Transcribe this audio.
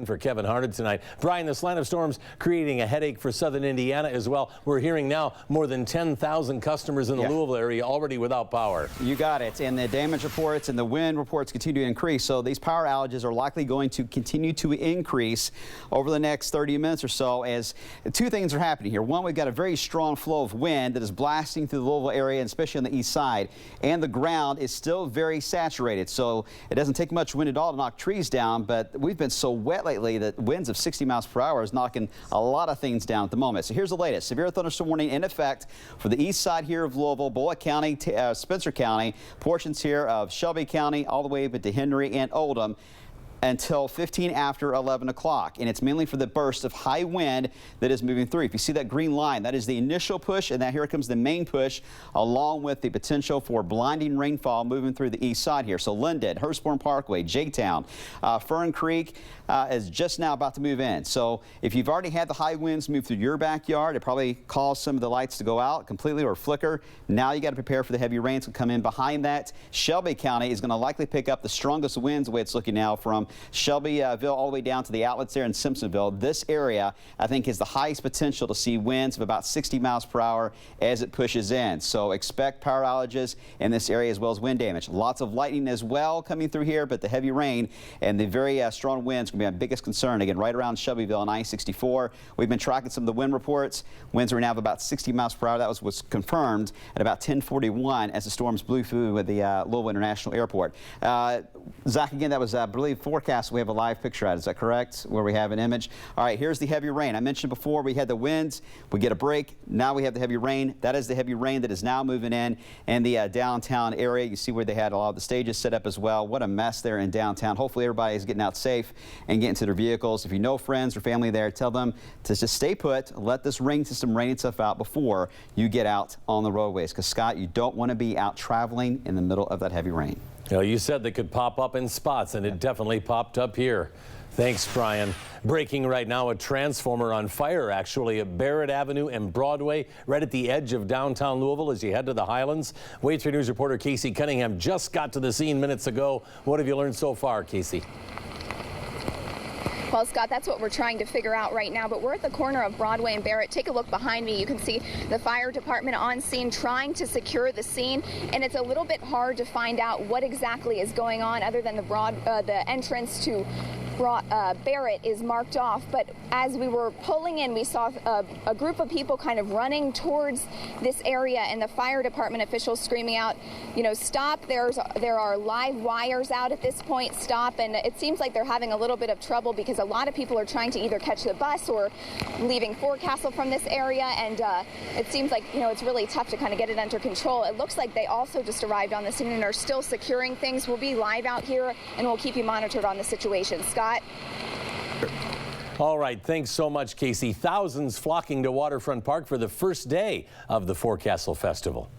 For Kevin Harden tonight. Brian, this line of storms creating a headache for southern Indiana as well. We're hearing now more than 10,000 customers in the Louisville area already without power. You got it. And the damage reports and the wind reports continue to increase. So these power outages are likely going to continue to increase over the next 30 minutes or so, as two things are happening here. One, we've got a very strong flow of wind that is blasting through the Louisville area, and especially on the east side. And the ground is still very saturated. So it doesn't take much wind at all to knock trees down, but we've been so wet lately that winds of 60 miles per hour is knocking a lot of things down at the moment. So here's the latest. Severe thunderstorm warning in effect for the east side here of Louisville, Bullitt County, Spencer County, portions here of Shelby County, all the way up to Henry and Oldham, until 15 after 11 o'clock. And it's mainly for the burst of high wind that is moving through. If you see that green line, that is the initial push, and here comes the main push, along with the potential for blinding rainfall moving through the east side here. So Linden, Hurstbourne Parkway, J-Town, Fern Creek is just now about to move in. So if you've already had the high winds move through your backyard, it probably caused some of the lights to go out completely or flicker. Now you got to prepare for the heavy rains to come in behind that. Shelby County is going to likely pick up the strongest winds, the way it's looking now, from Shelbyville all the way down to the outlets there in Simpsonville. This area, I think, has the highest potential to see winds of about 60 miles per hour as it pushes in. So expect power outages in this area as well as wind damage. Lots of lightning as well coming through here, but the heavy rain and the very strong winds are going to be our biggest concern. Again, right around Shelbyville on I-64. We've been tracking some of the wind reports. Winds are now of about 60 miles per hour. That was confirmed at about 10:41 as the storms blew through with the Louisville International Airport. Zach, again, that was, I believe, forecast. We have a live picture at it. Is that correct? Where we have an image. All right, here's the heavy rain. I mentioned before we had the winds. We get a break. Now we have the heavy rain. That is the heavy rain that is now moving in the downtown area. You see where they had a lot of the stages set up as well. What a mess there in downtown. Hopefully everybody is getting out safe and getting to their vehicles. If you know friends or family there, tell them to just stay put. Let this rain system rain itself out before you get out on the roadways. Because, Scott, you don't want to be out traveling in the middle of that heavy rain. You know, you said they could pop up in spots, and it definitely popped up here. Thanks, Brian. Breaking right now, a transformer on fire, actually, at Barrett Avenue and Broadway, right at the edge of downtown Louisville as you head to the Highlands. Wade 3 News reporter Casey Cunningham just got to the scene minutes ago. What have you learned so far, Casey? Well, Scott, that's what we're trying to figure out right now, but we're at the corner of Broadway and Barrett. Take a look behind me. You can see the fire department on scene trying to secure the scene, and it's a little bit hard to find out what exactly is going on other than the entrance to Barrett is marked off. But as we were pulling in, we saw a group of people kind of running towards this area, and the fire department officials screaming out, you know, stop. There are live wires out at this point, stop. And it seems like they're having a little bit of trouble because a lot of people are trying to either catch the bus or leaving Forecastle from this area, and it seems like, you know, it's really tough to kind of get it under control. It looks like they also just arrived on the scene and are still securing things. We'll be live out here, and we'll keep you monitored on the situation. Scott? All right, thanks so much, Casey. Thousands flocking to Waterfront Park for the first day of the Forecastle Festival.